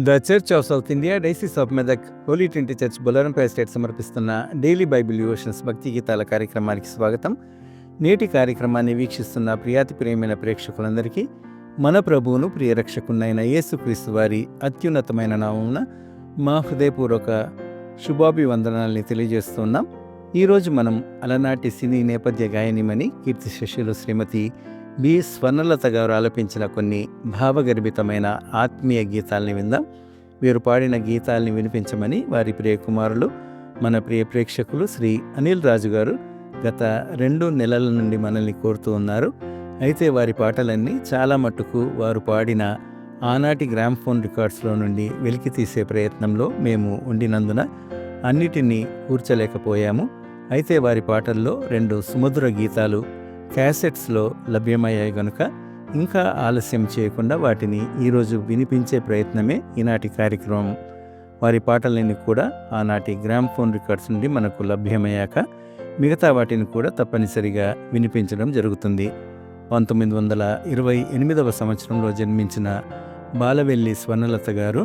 The church of South India diocese of Medak holy trinity church బొల్లారంపై estate సమర్పిస్తున్న daily Bible devotions భక్తి గీతాల కార్యక్రమానికి స్వాగతం. నేటి కార్యక్రమాన్ని వీక్షిస్తున్న ప్రియాతి ప్రియమైన ప్రేక్షకులందరికీ మన ప్రభువును ప్రియరక్షకునైన యేసుక్రీస్తు వారి అత్యున్నతమైన నామమున మా హృదయపూర్వక శుభాభివందనాల్ని తెలియజేస్తున్నాం. ఈరోజు మనం అలనాటి సినీ నేపథ్య గాయనిమని కీర్తి శిష్యులు శ్రీమతి బి స్వర్ణలత గారు ఆలపించిన కొన్ని భావగర్భితమైన ఆత్మీయ గీతాల్ని విందాం. వీరు పాడిన గీతాల్ని వినిపించమని వారి ప్రియ కుమారులు, మన ప్రియ ప్రేక్షకులు శ్రీ అనిల్ రాజు గారు గత 2 నెలల నుండి మనల్ని కోరుతూ ఉన్నారు. అయితే వారి పాటలన్నీ చాలా మట్టుకు వారు పాడిన ఆనాటి గ్రామ్ఫోన్ రికార్డ్స్లో నుండి వెలికి తీసే ప్రయత్నంలో మేము ఉండినందున అన్నిటినీ కూర్చలేకపోయాము. అయితే వారి పాటల్లో 2 సుమధుర గీతాలు క్యాసెట్స్లో లభ్యమయ్యాయి గనుక ఇంకా ఆలస్యం చేయకుండా వాటిని ఈరోజు వినిపించే ప్రయత్నమే ఈనాటి కార్యక్రమం. వారి పాటలన్నీ కూడా ఆనాటి గ్రామ్ఫోన్ రికార్డ్స్ నుండి మనకు లభ్యమయ్యాక మిగతా వాటిని కూడా తప్పనిసరిగా వినిపించడం జరుగుతుంది. 1928వ సంవత్సరంలో జన్మించిన బాలవెల్లి స్వర్ణలత గారు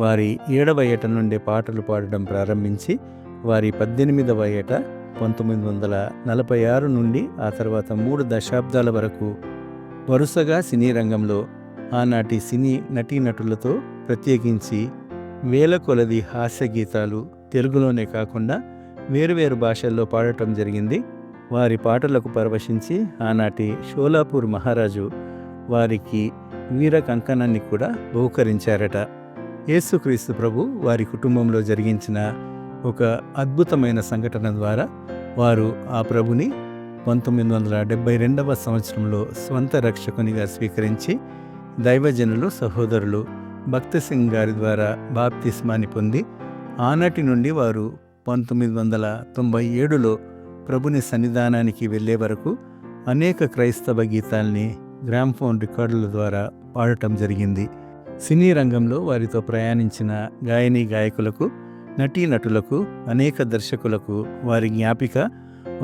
వారి 7వ ఏట నుండే పాటలు పాడడం ప్రారంభించి వారి 18వ ఏట 1946 నుండి ఆ తర్వాత 3 దశాబ్దాల వరకు వరుసగా సినీ రంగంలో ఆనాటి సినీ నటీనటులతో ప్రత్యేకించి వేల కొలది హాస్య గీతాలు తెలుగులోనే కాకుండా వేరువేరు భాషల్లో పాడటం జరిగింది. వారి పాటలకు పరవశించి ఆనాటి షోలాపూర్ మహారాజు వారికి వీర కంకణాన్ని కూడా బహుకరించారట. యేసుక్రీస్తు ప్రభు వారి కుటుంబంలో జరిగించిన ఒక అద్భుతమైన సంఘటన ద్వారా వారు ఆ ప్రభుని 1972వ సంవత్సరంలో స్వంత రక్షకునిగా స్వీకరించి దైవజనులు సహోదరులు భక్త సింగ్ గారి ద్వారా బాప్తిస్మాని పొంది ఆనాటి నుండి వారు 1997లో ప్రభుని సన్నిధానానికి వెళ్ళే వరకు అనేక క్రైస్తవ గీతాల్ని గ్రామ్ఫోన్ రికార్డుల ద్వారా పాడటం జరిగింది. సినీ రంగంలో వారితో ప్రయాణించిన గాయనీ గాయకులకు, నటీనటులకు, అనేక దర్శకులకు వారి జ్ఞాపిక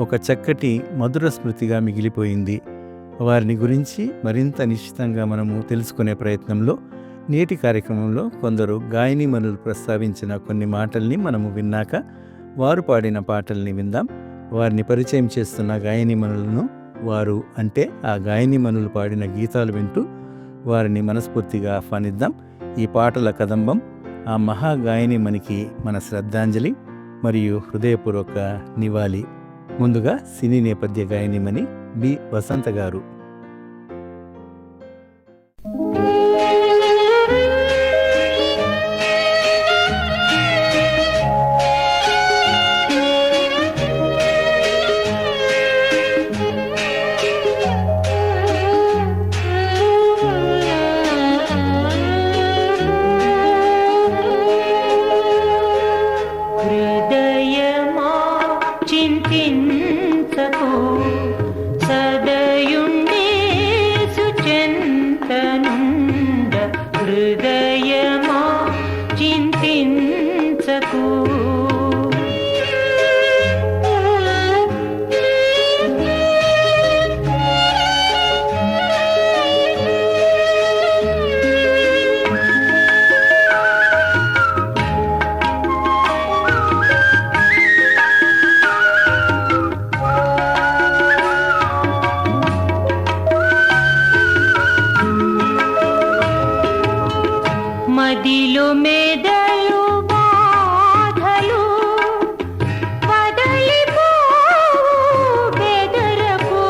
ఒక చక్కటి మధుర స్మృతిగా మిగిలిపోయింది. వారిని గురించి మరింత నిశ్చితంగా మనము తెలుసుకునే ప్రయత్నంలో నేటి కార్యక్రమంలో కొందరు గాయనీమణులు ప్రస్తావించిన కొన్ని మాటల్ని మనము విన్నాక వారు పాడిన పాటల్ని విందాం. వారిని పరిచయం చేస్తున్న గాయనీమణులను, వారు అంటే ఆ గాయనీమణులు పాడిన గీతాలు వింటూ వారిని మనస్ఫూర్తిగా ఆహ్వానిద్దాం. ఈ పాటల కదంబం ఆ మహాగాయనిమణికి మన శ్రద్ధాంజలి మరియు హృదయపూర్వక నివాళి. ముందుగా సినీ నేపథ్య గాయనిమణి బి వసంత గారు. మదిలో మేదలు బాధలు వదలిపోవు బెదరకు,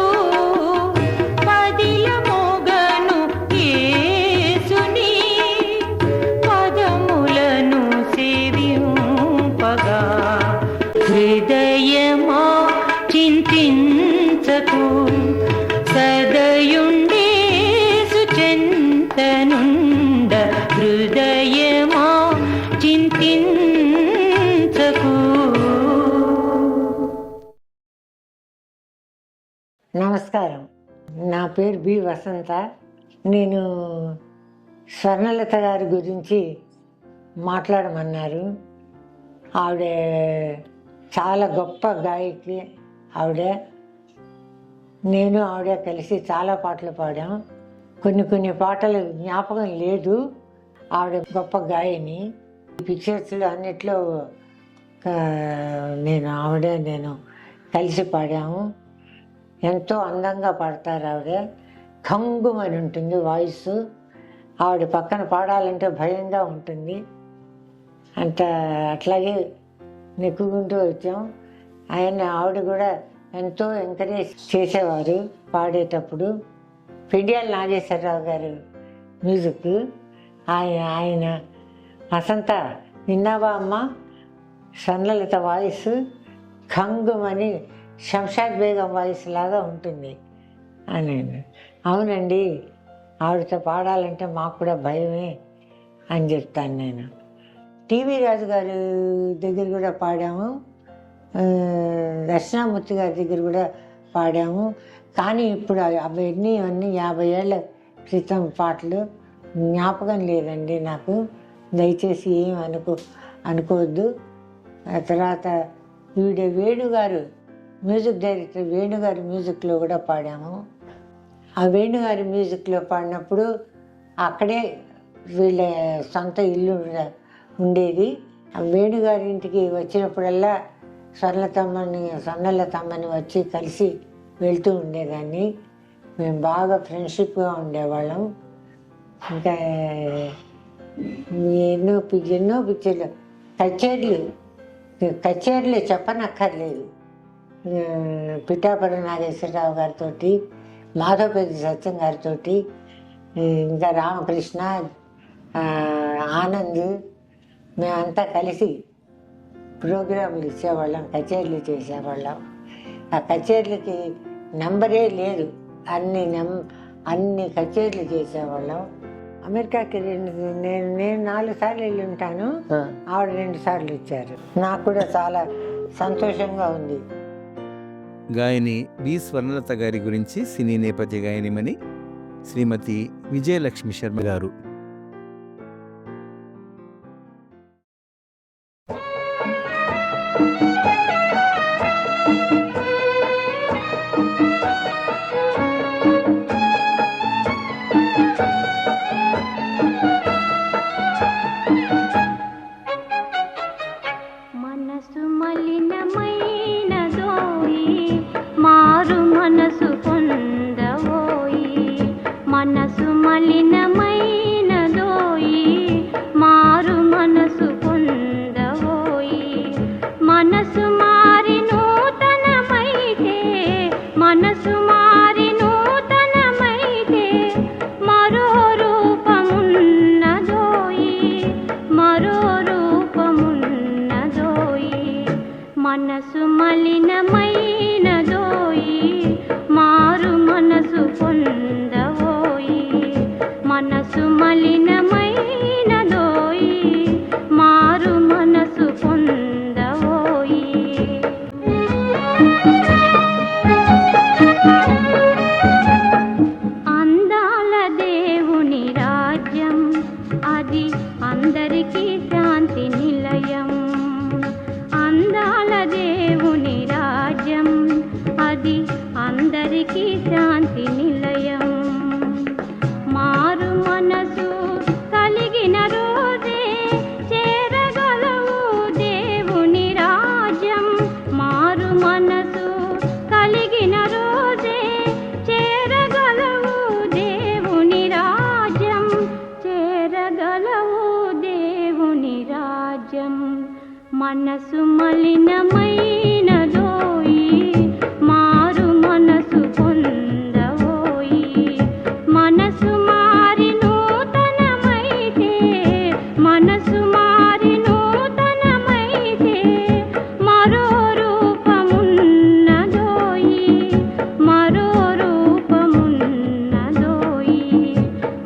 పదిల మోగను యేసుని పదములను సేవింపగా, హృదయమా చింతించకు, సదయుండేసు చెంతనుండ, హృదయమా చింతించకు. నమస్కారం, నా పేరు బి వసంత. నేను స్వర్ణలత గారి గురించి మాట్లాడమన్నారు. ఆవిడ చాలా గొప్ప గాయకి. నేను ఆవిడ కలిసి చాలా పాటలు పాడాం. కొన్ని పాటలు జ్ఞాపకం లేదు, ఆవిడ గొప్ప గాయని. పిక్చర్స్లో అన్నిట్లో నేను కలిసి పాడాము. ఎంతో అందంగా పాడతారు ఆవిడ. ఖంగుమని ఉంటుంది వాయిస్. ఆవిడ పక్కన పాడాలంటే భయంగా ఉంటుంది. అట్లాగే నెక్కుకుంటూ వచ్చాం. ఆవిడ కూడా ఎంతో ఎంకరేజ్ చేసేవారు పాడేటప్పుడు. పెండియాల నాగేశ్వరరావు గారు మ్యూజిక్. ఆయన వసంత విన్నావా అమ్మ, స్వర్ణలత వాయిస్ ఖంగుమని శంషాద్ బేగం వాయిస్ లాగా ఉంటుంది అని. అవునండి, ఆవిడతో పాడాలంటే మాకు కూడా భయమే అని చెప్తాను నేను. టీవీ రాజు గారి దగ్గర కూడా పాడాము, దర్శనామూర్తి గారి దగ్గర కూడా పాడాము. కానీ ఇప్పుడు అవన్నీ 50 ఏళ్ళ క్రితం పాటలు, జ్ఞాపకం లేదండి నాకు. దయచేసి ఏం అనుకోవద్దు. ఆ తర్వాత వేణుగారు మ్యూజిక్ డైరెక్టర్ వేణుగారి మ్యూజిక్లో కూడా పాడాము. ఆ వేణుగారి మ్యూజిక్లో పాడినప్పుడు అక్కడే వీళ్ళ సొంత ఇల్లు ఉండేది. ఆ వేణుగారి ఇంటికి వచ్చినప్పుడల్లా స్వర్ణలతమ్మని వచ్చి కలిసి వెళ్తూ ఉండేదాన్ని. మేము బాగా ఫ్రెండ్షిప్గా ఉండేవాళ్ళం. ఇంకా ఎన్నో పిక్చర్లు, కచేరీలు చెప్పనక్కర్లేదు. పిఠాపురం నాగేశ్వరరావు గారితో, మాధవపతి సత్యం గారితో, ఇంకా రామకృష్ణ, ఆనంద్, మేమంతా కలిసి ప్రోగ్రాంలు ఇచ్చేవాళ్ళం, కచేరీలు చేసేవాళ్ళం. ఆ కచేరీలకి నెంబరే లేదు, అన్ని కచేరీలు చేసేవాళ్ళం. అమెరికాకి నేను 4 సార్లు వెళ్ళి ఉంటాను, ఆవిడ 2 సార్లు ఇచ్చారు. నాకు కూడా చాలా సంతోషంగా ఉంది. గాయని బి స్వర్ణలత గారి గురించి సినీ నేపథ్య గాయనిమని శ్రీమతి విజయలక్ష్మి శర్మ గారు. మనసు మలినమైనదోయి మారు మనసు పొందవోయి, మనసు మలినమైనదోయి మారు మనసు పొందవోయి. మనసు మారి నూతనమైతే, మనసు మారి నూతనమైతే మరో రూపమున్నదోయి, మరో రూపమున్నదోయి. మనసు మలినమైనదోయి మారు మనసు పొందవోయి, మనసు మలినమైనదోయి మారు మనసు పొందవోయి. అందాల దేవుని రాజ్యం అది అందరికీ శాంతి నిలయం. అందాల దేవుని రాజ్యం అది అందరికీ శాంతి నిలయం. మారు మనసు కలిగిన రోజే చేరగలవు దేవుని రాజ్యం. మారు మనసు కలిగిన రోజే చేరగలవు దేవుని రాజ్యం, చేరగలవు దేవుని రాజ్యం. మనసు మలినమైనదోయి మారు మనసు పొందవోయి, మనసు మారి నూతనమైతే, మనసు మారి నూతనమైతే మరో రూపమున్నదోయి, మరో రూపమున్నదోయి.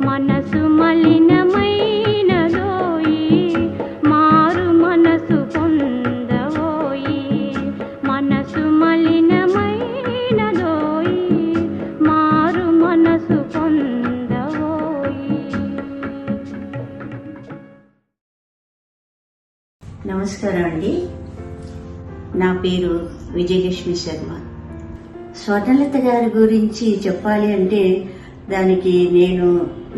మనసు మలినమైనదోయి మారు మనసు పొందవోయి, మనసు మలినమైనదోయి మారు మనసు పొందవోయి. నమస్కారం అండి. నా పేరు విజయలక్ష్మి శర్మ. స్వర్ణలత గారి గురించి చెప్పాలి అంటే దానికి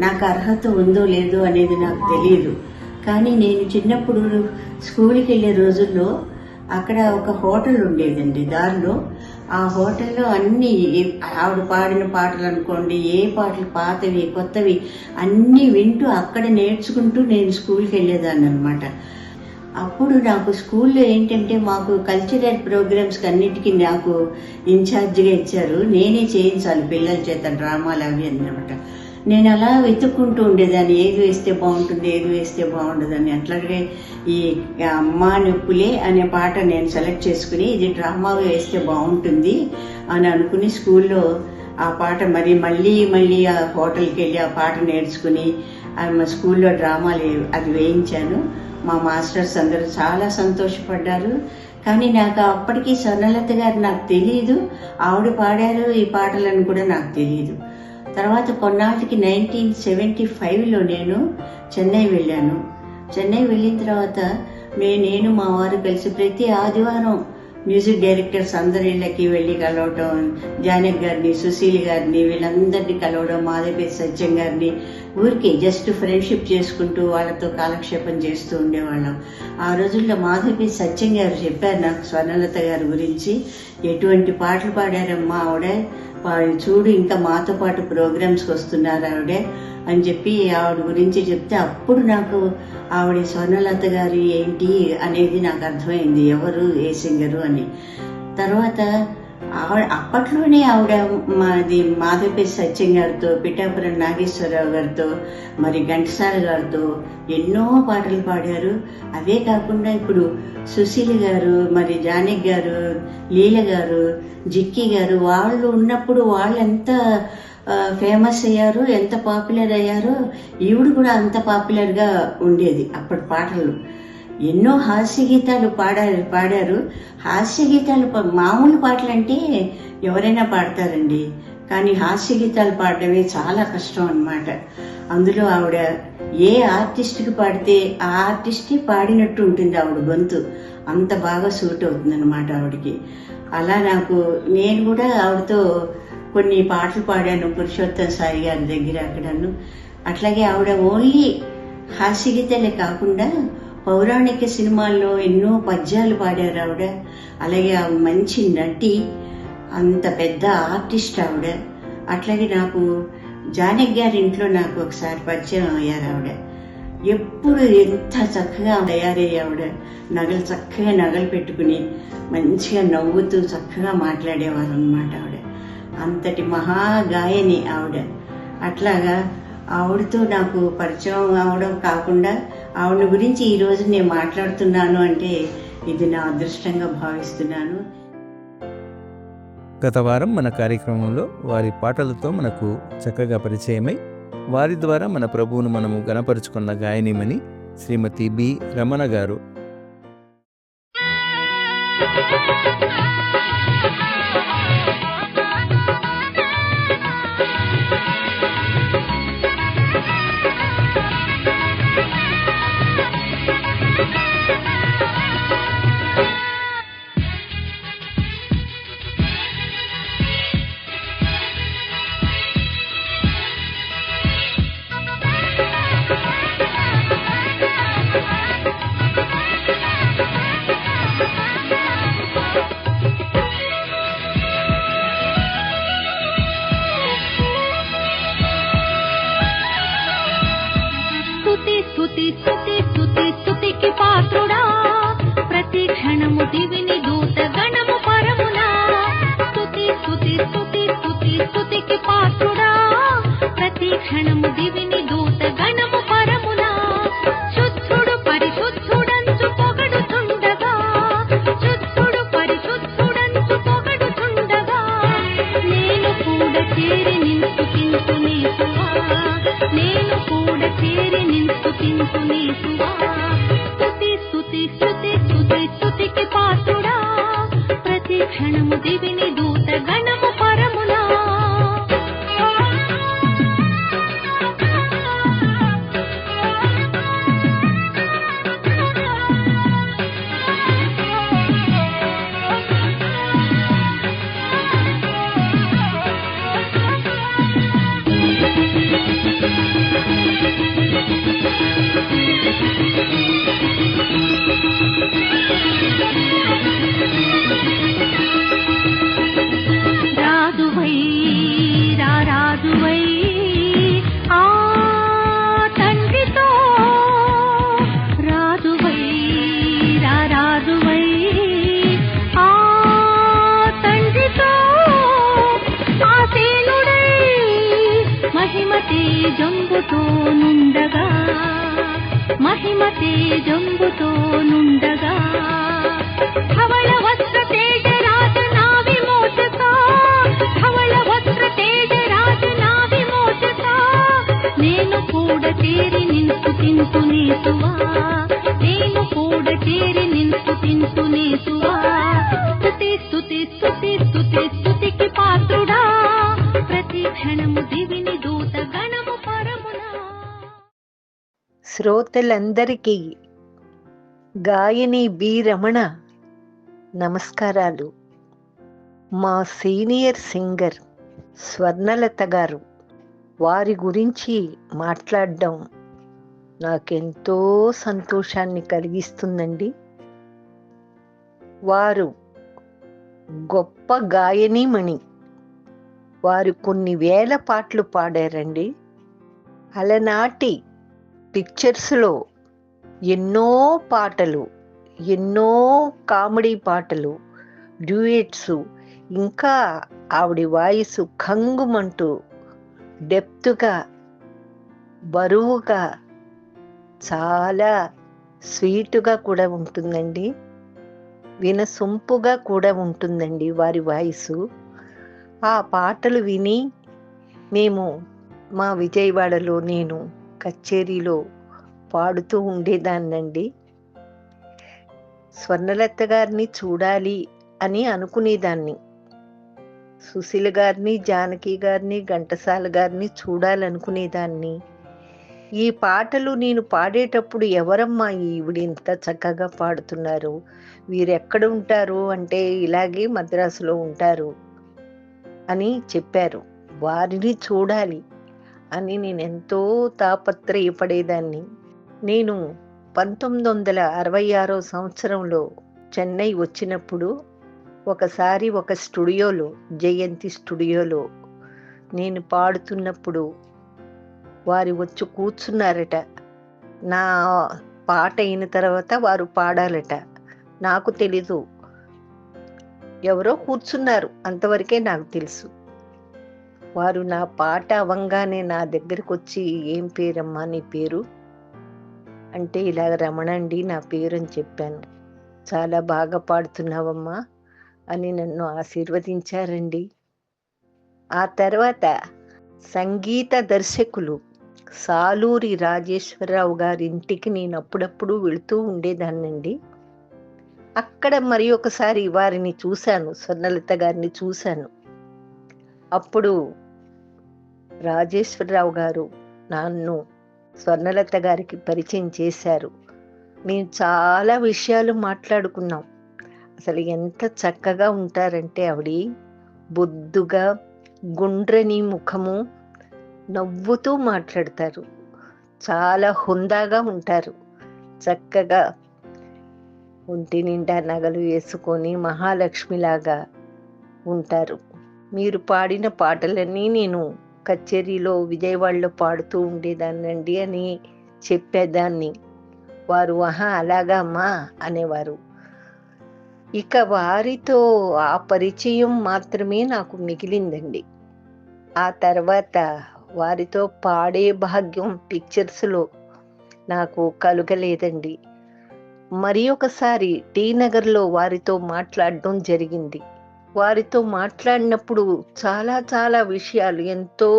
నాకు అర్హత ఉందో లేదో అనేది నాకు తెలియదు. కానీ నేను చిన్నప్పుడు స్కూల్కి వెళ్ళే రోజుల్లో అక్కడ ఒక హోటల్ ఉండేదండి దారిలో. ఆ హోటల్లో అన్ని ఆవిడ పాడిన పాటలు అనుకోండి, ఏ పాటలు పాతవి కొత్తవి అన్నీ వింటూ అక్కడ నేర్చుకుంటూ నేను స్కూల్కి వెళ్ళేదాన్ని అనమాట. అప్పుడు నాకు స్కూల్లో ఏంటంటే మాకు కల్చరల్ ప్రోగ్రామ్స్కి అన్నిటికీ నాకు ఇన్ఛార్జిగా ఇచ్చారు. నేనే చేయించాలి పిల్లల చేత డ్రామాలు అవి అన్నమాట. నేను అలా వెతుక్కుంటూ ఉండేదాన్ని, ఏది వేస్తే బాగుంటుంది, ఏది వేస్తే బాగుండదని. అట్లాగే ఈ అమ్మా నొప్పులే అనే పాట నేను సెలెక్ట్ చేసుకుని ఇది డ్రామా వేస్తే బాగుంటుంది అని అనుకుని స్కూల్లో ఆ పాట మళ్ళీ ఆ హోటల్కి వెళ్ళి ఆ పాట నేర్చుకుని మా స్కూల్లో డ్రామాలు అది వేయించాను. మా మాస్టర్స్ అందరూ చాలా సంతోషపడ్డారు. కానీ నాకు అప్పటికి స్వర్ణలత గారు నాకు తెలియదు, ఆవిడ పాడారు ఈ పాటలను కూడా నాకు తెలియదు. తర్వాత కొన్నాళ్ళకి 1975లో నేను చెన్నై వెళ్ళాను. చెన్నై వెళ్ళిన తర్వాత నేను మా వారు కలిసి ప్రతి ఆదివారం మ్యూజిక్ డైరెక్టర్స్ అందరి ఇళ్ళకి వెళ్ళి కలవటం, జానక్ గారిని, సుశీల్ గారిని, వీళ్ళందరినీ కలవడం, మాధవపేట సత్యం గారిని ఊరికి జస్ట్ ఫ్రెండ్షిప్ చేసుకుంటూ వాళ్ళతో కాలక్షేపం చేస్తూ ఉండేవాళ్ళం. ఆ రోజుల్లో మాధవపేట సత్యం గారు చెప్పారు నాకు స్వర్ణలత గారి గురించి, ఎటువంటి పాటలు పాడారమ్మా ఆవిడ, చూడు ఇంకా మాతో పాటు ప్రోగ్రామ్స్కి వస్తున్నారు ఆవిడే అని చెప్పి ఆవిడ గురించి చెప్తే అప్పుడు నాకు ఆవిడ స్వర్ణలత గారి ఏంటి అనేది నాకు అర్థమైంది, ఎవరు ఏ సింగరు అని. తర్వాత అప్పట్లోనే ఆవిడ మాధవపేట సత్యం గారితో, పిఠాపురం నాగేశ్వరరావు గారితో, మరి ఘంటసాల గారితో ఎన్నో పాటలు పాడారు. అవే కాకుండా ఇప్పుడు సుశీల్ గారు, మరి జానక్ గారు, లీల గారు, జిక్కి గారు వాళ్ళు ఉన్నప్పుడు వాళ్ళు ఎంత ఫేమస్ అయ్యారు, ఎంత పాపులర్ అయ్యారో ఈవిడ కూడా అంత పాపులర్గా ఉండేది అప్పటి పాటలు. ఎన్నో హాస్య గీతాలు పాడారు. హాస్య గీతాలు మామూలు పాటలు అంటే ఎవరైనా పాడతారండి, కానీ హాస్య గీతాలు పాడడమే చాలా కష్టం అన్నమాట. అందులో ఆవిడ ఏ ఆర్టిస్ట్కి పాడితే ఆ ఆర్టిస్ట్కి పాడినట్టు ఉంటుంది ఆవిడ గొంతు, అంత బాగా సూట్ అవుతుంది అన్నమాట ఆవిడకి. అలా నేను కూడా ఆవిడతో కొన్ని పాటలు పాడాను పురుషోత్తం సాయి గారి దగ్గర అక్కడను. అట్లాగే ఆవిడ ఓన్లీ హాస్య గీతాలే కాకుండా పౌరాణిక సినిమాల్లో ఎన్నో పద్యాలు పాడారు ఆవిడ. అలాగే ఆవిడ మంచి నటి, అంత పెద్ద ఆర్టిస్ట్ ఆవిడ. అట్లాగే నాకు జానక్ గారి ఇంట్లో నాకు ఒకసారి పరిచయం అయ్యారు ఆవిడ. ఎప్పుడు ఎంత చక్కగా తయారయ్యి ఆవిడ, చక్కగా నగలు పెట్టుకుని మంచిగా నవ్వుతూ చక్కగా మాట్లాడేవారు అన్నమాట ఆవిడ. అంతటి మహాగాయని ఆవిడ. అట్లాగా ఆవిడతో నాకు పరిచయం అవడం కాకుండా ఆవిడ గురించి ఈరోజు నేను మాట్లాడుతున్నాను అంటే ఇది నా అదృష్టంగా భావిస్తున్నాను. గత వారం మన కార్యక్రమంలో వారి పాటలతో మనకు చక్కగా పరిచయమై వారి ద్వారా మన ప్రభువును మనము గణపరుచుకున్న గాయనిమని శ్రీమతి బి రమణ గారు. స్తుతికి పాత్రుడా, ప్రతి క్షణము దివిని దూత గణము పరమునా. స్తుతికి పాత్రుడా, ప్రతి క్షణము దివిని దూత గణము పరమునా. శుద్ధుడు పరిశుద్ధుడంచు పొగడుచుండగా, నేను కూడా చేరి నిన్సుకింతు నీసువా, స్తుతికి పాత్రుడా, ప్రతి క్షణము దివిని దూత గణము పరమునా. తేజంబుతో నుండగా మహిమ తేజంబుతో నుండగా ధవళ వస్త్ర తేజ రాజ నా విమోచక ధవళ వస్త్ర తేజ రాజ నా విమోచక నేను కూడా చేరి నిన్ను తింటునేసువా నేను కూడా చేరి నిన్ను తింటునేసువా స్తుతి స్తుతి స్తుతి స్తుతి స్తుతికి పాత్రుడా ప్రతి క్షణము దివిని దూత గణము పరమునా. శ్రోతలందరికీ గాయని బి రమణ నమస్కారాలు. మా సీనియర్ సింగర్ స్వర్ణలత గారు, వారి గురించి మాట్లాడడం నాకెంతో సంతోషాన్ని కలిగిస్తుందండి. వారు గొప్ప గాయనీమణి. వారు కొన్ని వేల పాటలు పాడారండి. అలనాటి పిక్చర్స్లో ఎన్నో పాటలు, ఎన్నో కామెడీ పాటలు, డ్యూయెట్స్, ఇంకా ఆవిడ వాయిస్ కంగుమంటూ డెప్త్గా, బరువుగా, చాలా స్వీటుగా కూడా ఉంటుందండి. వినసొంపుగా కూడా ఉంటుందండి వారి వాయిస్. ఆ పాటలు విని మేము మా విజయవాడలో నేను కచేరీలో పాడుతూ ఉండేదాన్నండి. స్వర్ణలత గారిని చూడాలి అని అనుకునేదాన్ని. సుశీల గారిని, జానకి గారిని, ఘంటసాల గారిని చూడాలనుకునేదాన్ని. ఈ పాటలు నేను పాడేటప్పుడు ఎవరమ్మా ఈవిడ ఇంత చక్కగా పాడుతున్నారు, వీరెక్కడ ఉంటారు అంటే ఇలాగే మద్రాసులో ఉంటారు అని చెప్పారు. వారిని చూడాలి అని నేను ఎంతో తాపత్రయపడేదాన్ని. నేను 1966 సంవత్సరంలో చెన్నై వచ్చినప్పుడు ఒకసారి ఒక స్టూడియోలో, జయంతి స్టూడియోలో నేను పాడుతున్నప్పుడు వారు వచ్చి కూర్చున్నారట. నా పాట అయిన తర్వాత వారు పాడాలట. నాకు తెలీదు, ఎవరో కూర్చున్నారు, అంతవరకే నాకు తెలుసు. వారు నా పాట అవంగానే నా దగ్గరకు వచ్చి, ఏం పేరమ్మా నీ పేరు అంటే, ఇలా రమణ అండి నా పేరు అని చెప్పాను. చాలా బాగా పాడుతున్నావమ్మా అని నన్ను ఆశీర్వదించారండి. ఆ తర్వాత సంగీత దర్శకులు సాలూరి రాజేశ్వరరావు గారి ఇంటికి నేను అప్పుడప్పుడు వెళుతూ ఉండేదాన్నండి. అక్కడ మరి ఒకసారి వారిని చూశాను, స్వర్ణలత గారిని చూశాను. అప్పుడు రాజేశ్వరరావు గారు నన్ను స్వర్ణలత గారికి పరిచయం చేశారు. మేము చాలా విషయాలు మాట్లాడుకున్నాం. అసలు ఎంత చక్కగా ఉంటారంటే ఆవిడ, బొద్దుగా, గుండ్రని ముఖము, నవ్వుతూ మాట్లాడతారు. చాలా హుందాగా ఉంటారు. చక్కగా ఒంటి నిండా నగలు వేసుకొని మహాలక్ష్మిలాగా ఉంటారు. మీరు పాడిన పాటలన్నీ నేను కచేరీలో విజయవాడలో పాడుతూ ఉండేదాన్నండి అని చెప్పేదాన్ని. వారు ఆహా అలాగా అమ్మా అనేవారు. ఇక వారితో ఆ పరిచయం మాత్రమే నాకు మిగిలిందండి. ఆ తర్వాత వారితో పాడే భాగ్యం పిక్చర్స్లో నాకు కలుగలేదండి. మరి ఒకసారి టీ నగర్లో వారితో మాట్లాడడం జరిగింది. వారితో మాట్లాడినప్పుడు చాలా చాలా విషయాలు ఎంతో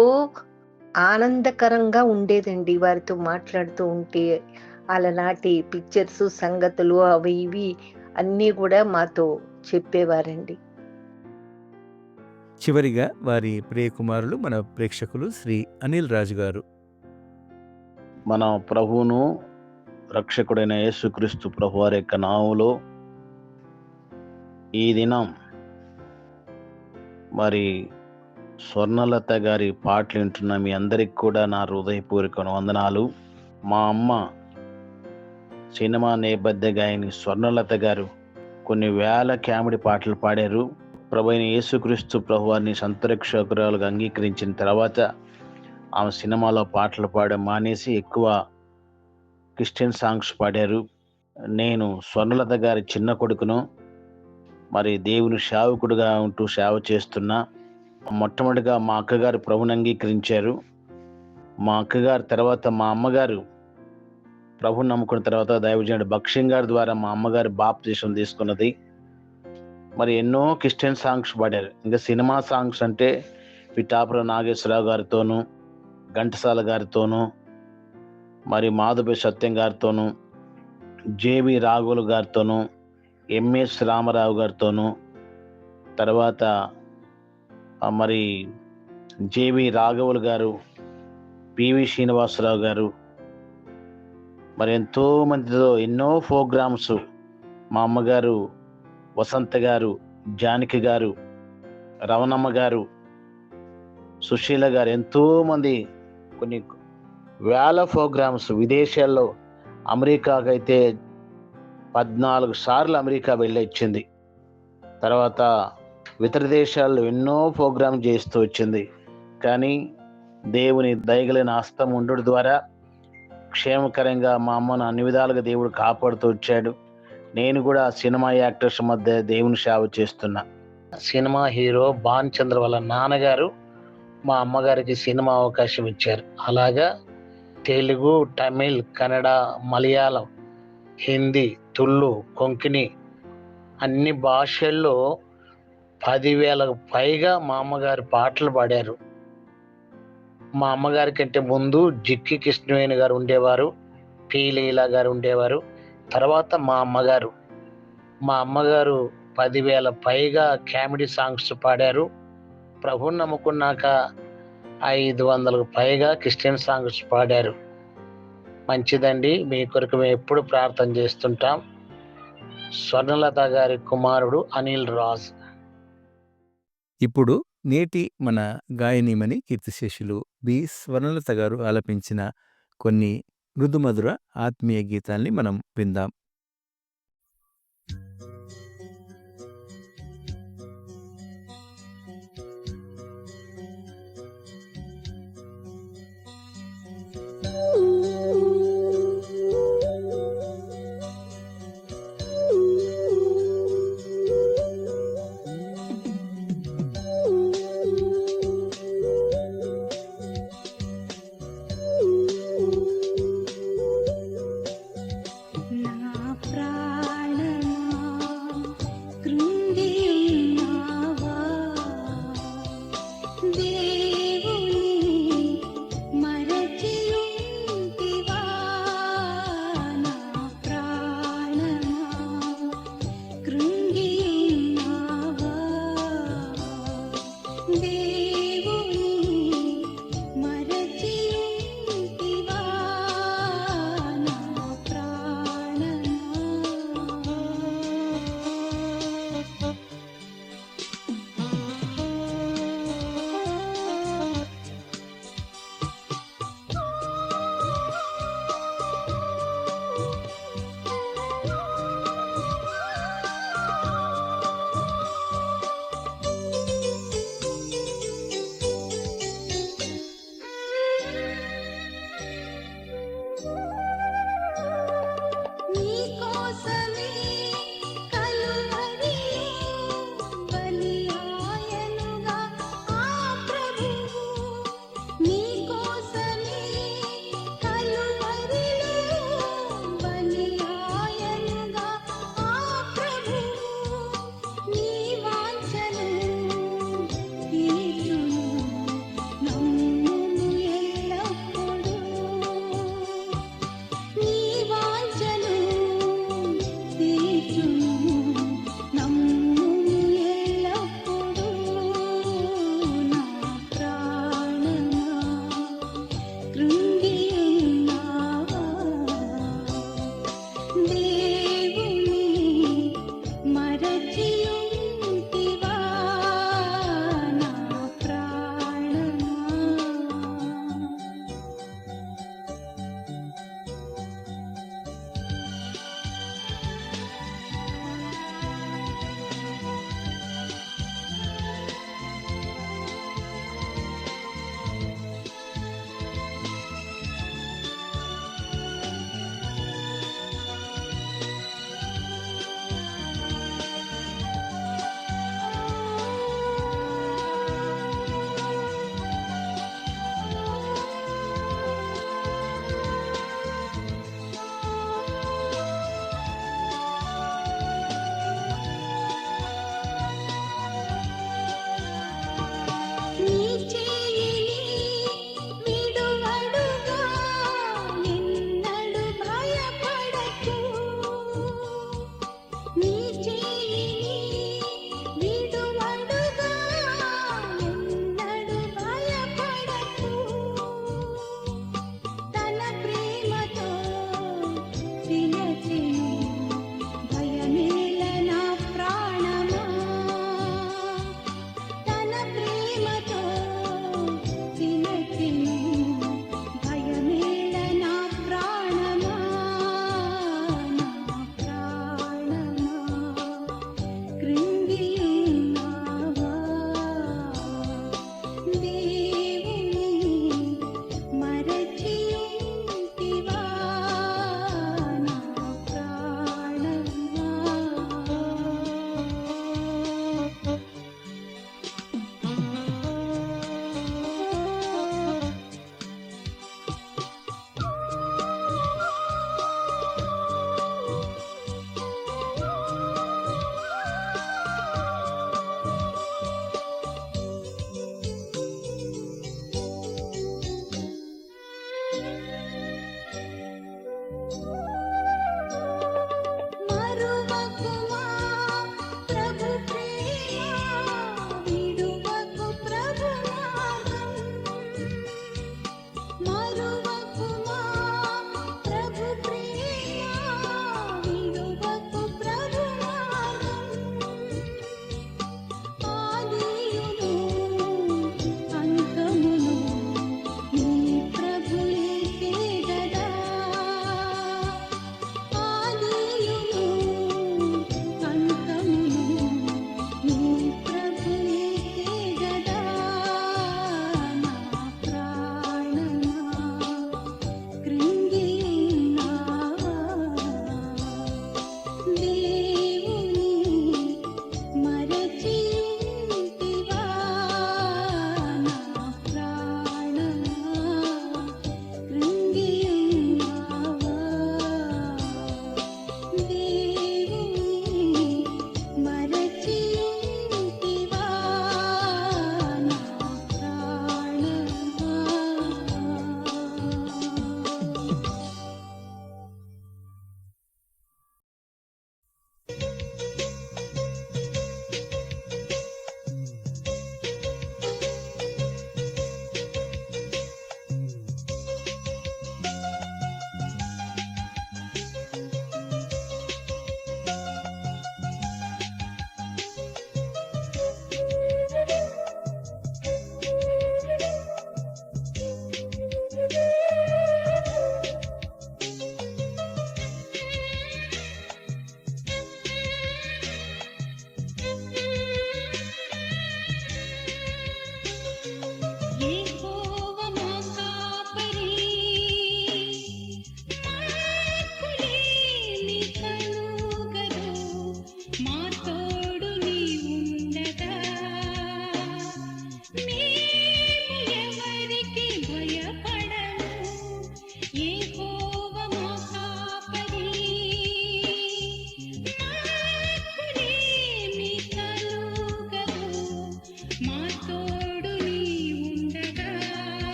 ఆనందకరంగా ఉండేదండి. వారితో మాట్లాడుతూ ఉంటే అలనాటి పిక్చర్స్, సంగతులు, అవి ఇవి అన్నీ కూడా మాతో చెప్పేవారండి. చివరిగా వారి ప్రియకుమారులు, మన ప్రేక్షకులు శ్రీ అనిల్ రాజు గారు. మన ప్రభువును రక్షకుడైన యేసుక్రీస్తు ప్రభు వారి యొక్క నామములో ఈ దినం మరి స్వర్ణలత గారి పాటలు వింటున్న మీ అందరికి కూడా నా హృదయపూర్వక వందనాలు. మా అమ్మ సినిమా నేపథ్య గాయని స్వర్ణలత గారు కొన్ని వేల కామెడీ పాటలు పాడారు. ప్రభు అయిన యేసుక్రీస్తు ప్రభు వారిని సంతరక్షకురాలుగా అంగీకరించిన తర్వాత ఆమె సినిమాలో పాటలు పాడడం మానేసి ఎక్కువ క్రిస్టియన్ సాంగ్స్ పాడారు. నేను స్వర్ణలత గారి చిన్న కొడుకును, మరి దేవుని సేవకుడుగా ఉంటూ సేవ చేస్తున్నా. మొట్టమొదటిగా మా అక్కగారు ప్రభుని అంగీకరించారు. మా అక్కగారు తర్వాత మా అమ్మగారు ప్రభుని నమ్ముకున్న తర్వాత దైవజనుడు భక్ష్యం గారి ద్వారా మా అమ్మగారు బాప్తీసం తీసుకున్నది. మరి ఎన్నో క్రిస్టియన్ సాంగ్స్ పాడారు. ఇంకా సినిమా సాంగ్స్ అంటే పిఠాపురం నాగేశ్వరరావు గారితోనూ, ఘంటసాల గారితోనూ, మరి మాధుబి సత్యం గారితోనూ, జేవి రాఘవులు గారితోనూ, ఎంఎస్ రామారావు గారితోనూ, తర్వాత మరి జేవి రాఘవులు గారు, పివి శ్రీనివాసరావు గారు, మరి ఎంతో మందితో ఎన్నో ప్రోగ్రామ్స్ మా అమ్మగారు, వసంత గారు, జానకి గారు, రవణమ్మ గారు, సుశీల గారు, ఎంతోమంది కొన్ని వేల ప్రోగ్రామ్స్ విదేశాల్లో. అమెరికాకి అయితే 14 సార్లు అమెరికా వెళ్ళి వచ్చింది. తర్వాత ఇతర దేశాల్లో ఎన్నో ప్రోగ్రామ్ చేస్తూ వచ్చింది. కానీ దేవుని దయగలిగిన హస్తం ఉండడం ద్వారా క్షేమకరంగా మా అమ్మను అన్ని విధాలుగా దేవుడు కాపాడుతూ వచ్చాడు. నేను కూడా సినిమా యాక్టర్స్ మధ్య దేవుని సేవ చేస్తున్నా. సినిమా హీరో భాన్ చంద్ర వాళ్ళ నాన్నగారు మా అమ్మగారికి సినిమా అవకాశం ఇచ్చారు. అలాగా తెలుగు, తమిళ్, కన్నడ, మలయాళం, హిందీ, తుళు, కొంకణి అన్ని భాషల్లో 10,000కు పైగా మా అమ్మగారు పాటలు పాడారు. మా అమ్మగారి కంటే ముందు జిక్కి కృష్ణవేణి గారు ఉండేవారు, పి లీలా గారు ఉండేవారు. తర్వాత మా అమ్మగారు 10,000 పైగా కామెడీ సాంగ్స్ పాడారు. ప్రభుని నమ్ముకున్నాక 500కు పైగా క్రిస్టియన్ సాంగ్స్ పాడారు. మంచిదండి. మీ కొరకు మేము ఎప్పుడు ప్రార్థన చేస్తుంటాం. స్వర్ణలత గారి కుమారుడు అనిల్ రాజ్. ఇప్పుడు నేటి మన గాయనీమణి కీర్తిశేషులు బి స్వర్ణలత గారు ఆలపించిన కొన్ని మృదుమధుర ఆత్మీయ గీతాల్ని మనం విందాం. నా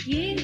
ఏం